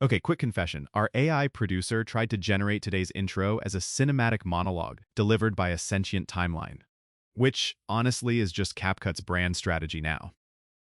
Okay, quick confession. Our AI producer tried to generate today's intro as a cinematic monologue delivered by a sentient timeline, which, honestly, is just CapCut's brand strategy now.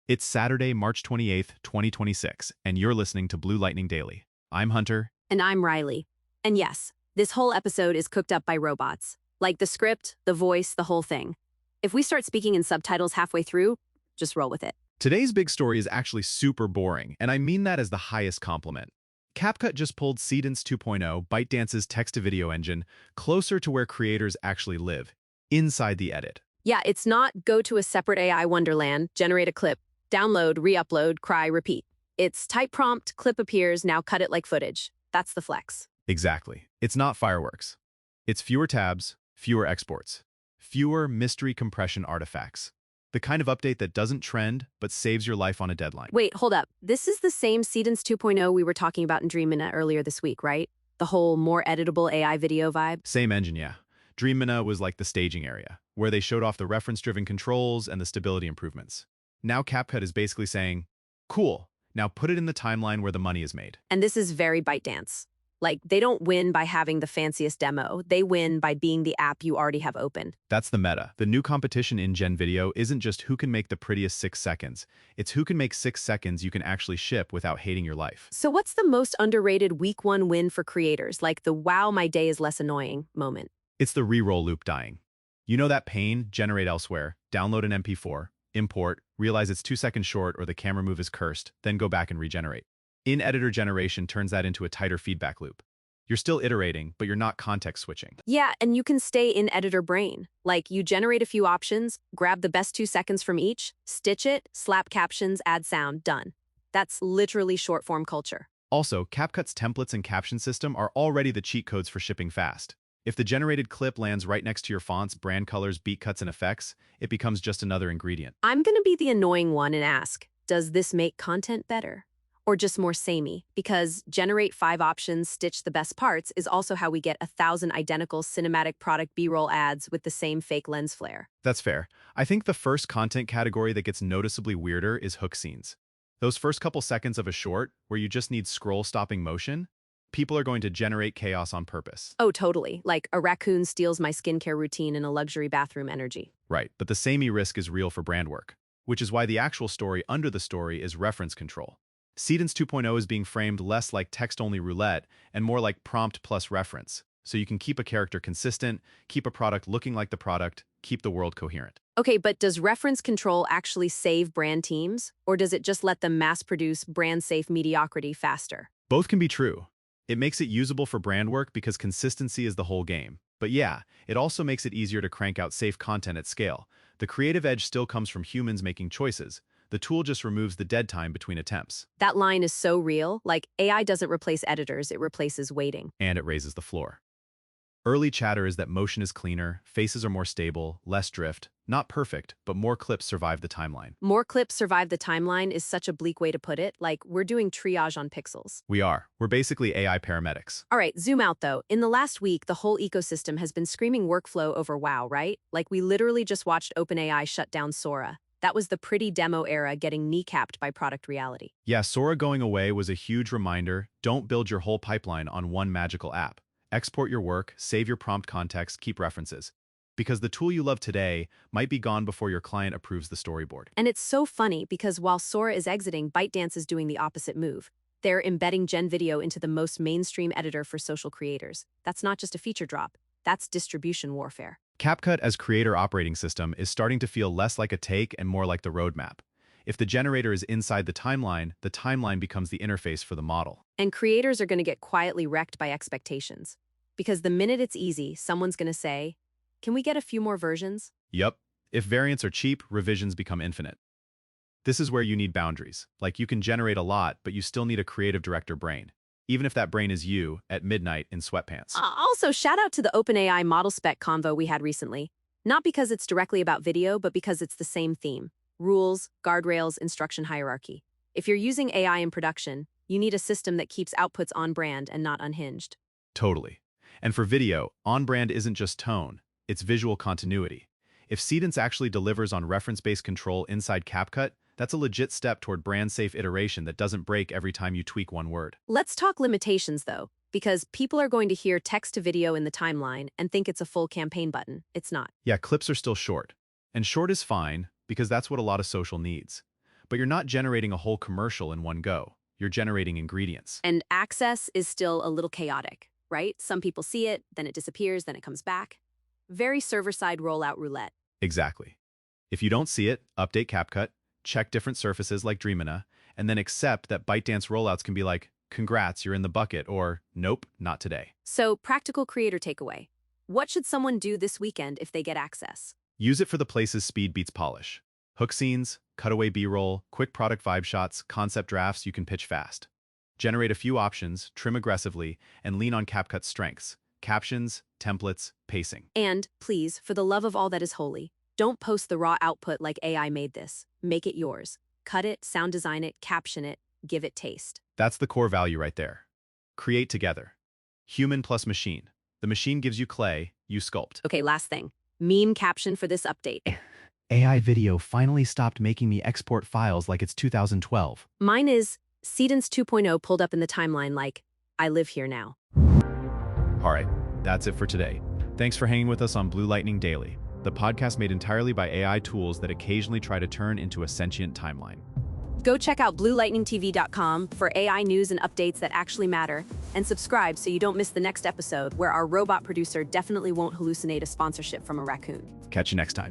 It's Saturday, March 28th, 2026, and you're listening to Blue Lightning Daily. I'm Hunter. And I'm Riley. And yes, this whole episode is cooked up by robots. Like the script, the voice, the whole thing. If we start speaking in subtitles halfway through, just roll with it. Today's big story is actually super boring, and I mean that as the highest compliment. CapCut just pulled Seedance 2.0, ByteDance's text-to-video engine, closer to where creators actually live, inside the edit. Yeah, it's not go to a separate AI wonderland, generate a clip, download, re-upload, cry, repeat. It's type prompt, clip appears, now cut it like footage. That's the flex. Exactly. It's not fireworks. It's fewer tabs, fewer exports, fewer mystery compression artifacts. The kind of update that doesn't trend, but saves your life on a deadline. Wait, hold up. This is the same Seedance 2.0 we were talking about in Dreamina earlier this week, right? The whole more editable AI video vibe? Same engine, yeah. Dreamina was like the staging area, where they showed off the reference-driven controls and the stability improvements. Now CapCut is basically saying, cool, now put it in the timeline where the money is made. And this is very ByteDance. Like, they don't win by having the fanciest demo. They win by being the app you already have open. That's the meta. The new competition in Gen Video isn't just who can make the prettiest 6 seconds. It's who can make 6 seconds you can actually ship without hating your life. So what's the most underrated week one win for creators? Like the wow, my day is less annoying moment. It's the re-roll loop dying. You know that pain? Generate elsewhere, download an MP4, import, realize it's 2 seconds short or the camera move is cursed, then go back and regenerate. In-editor generation turns that into a tighter feedback loop. You're still iterating, but you're not context switching. Yeah, and you can stay in editor brain. Like, you generate a few options, grab the best 2 seconds from each, stitch it, slap captions, add sound, done. That's literally short-form culture. Also, CapCut's templates and caption system are already the cheat codes for shipping fast. If the generated clip lands right next to your fonts, brand colors, beat cuts, and effects, it becomes just another ingredient. I'm gonna be the annoying one and ask, does this make content better? Or just more samey, because generate 5 options, stitch the best parts is also how we get 1,000 identical cinematic product B-roll ads with the same fake lens flare. That's fair. I think the first content category that gets noticeably weirder is hook scenes. Those first couple seconds of a short, where you just need scroll-stopping motion, people are going to generate chaos on purpose. Oh, totally. Like a raccoon steals my skincare routine in a luxury bathroom energy. Right, but the samey risk is real for brand work, which is why the actual story under the story is reference control. Seedance 2.0 is being framed less like text-only roulette and more like prompt plus reference, so you can keep a character consistent, keep a product looking like the product, keep the world coherent. Okay, but does reference control actually save brand teams, or does it just let them mass-produce brand-safe mediocrity faster? Both can be true. It makes it usable for brand work because consistency is the whole game. But yeah, it also makes it easier to crank out safe content at scale. The creative edge still comes from humans making choices. The tool just removes the dead time between attempts. That line is so real. Like, AI doesn't replace editors, it replaces waiting. And it raises the floor. Early chatter is that motion is cleaner, faces are more stable, less drift. Not perfect, but more clips survive the timeline. More clips survive the timeline is such a bleak way to put it. Like, we're doing triage on pixels. We are. We're basically AI paramedics. All right, zoom out though. In the last week, the whole ecosystem has been screaming workflow over wow, right? Like, we literally just watched OpenAI shut down Sora. That was the pretty demo era getting kneecapped by product reality. Yeah, Sora going away was a huge reminder. Don't build your whole pipeline on one magical app. Export your work, save your prompt context, keep references. Because the tool you love today might be gone before your client approves the storyboard. And it's so funny because while Sora is exiting, ByteDance is doing the opposite move. They're embedding Gen Video into the most mainstream editor for social creators. That's not just a feature drop. That's distribution warfare. CapCut as creator operating system is starting to feel less like a take and more like the roadmap. If the generator is inside the timeline becomes the interface for the model. And creators are going to get quietly wrecked by expectations. Because the minute it's easy, someone's going to say, can we get a few more versions? Yup. If variants are cheap, revisions become infinite. This is where you need boundaries. Like, you can generate a lot, but you still need a creative director brain. Even if that brain is you at midnight in sweatpants. Also, shout out to the OpenAI model spec convo we had recently. Not because it's directly about video, but because it's the same theme. Rules, guardrails, instruction hierarchy. If you're using AI in production, you need a system that keeps outputs on brand and not unhinged. Totally. And for video, on brand isn't just tone, it's visual continuity. If Seedance actually delivers on reference-based control inside CapCut, That's a legit step toward brand-safe iteration that doesn't break every time you tweak one word. Let's talk limitations, though, because people are going to hear text to video in the timeline and think it's a full campaign button. It's not. Yeah, clips are still short. And short is fine, because that's what a lot of social needs. But you're not generating a whole commercial in one go. You're generating ingredients. And access is still a little chaotic, right? Some people see it, then it disappears, then it comes back. Very server-side rollout roulette. Exactly. If you don't see it, update CapCut, check different surfaces like Dreamina, and then accept that ByteDance rollouts can be like, congrats, you're in the bucket, or nope, not today. So, practical creator takeaway. What should someone do this weekend if they get access? Use it for the places speed beats polish. Hook scenes, cutaway B-roll, quick product vibe shots, concept drafts you can pitch fast. Generate a few options, trim aggressively, and lean on CapCut's strengths: captions, templates, pacing. And, please, for the love of all that is holy, don't post the raw output like AI made this. Make it yours. Cut it, sound design it, caption it, give it taste. That's the core value right there. Create together. Human plus machine. The machine gives you clay, you sculpt. Okay, last thing. Meme caption for this update. AI video finally stopped making me export files like it's 2012. Mine is Seedance 2.0 pulled up in the timeline like, I live here now. All right, that's it for today. Thanks for hanging with us on Blue Lightning Daily, the podcast made entirely by AI tools that occasionally try to turn into a sentient timeline. Go check out bluelightningtv.com for AI news and updates that actually matter, and subscribe so you don't miss the next episode where our robot producer definitely won't hallucinate a sponsorship from a raccoon. Catch you next time.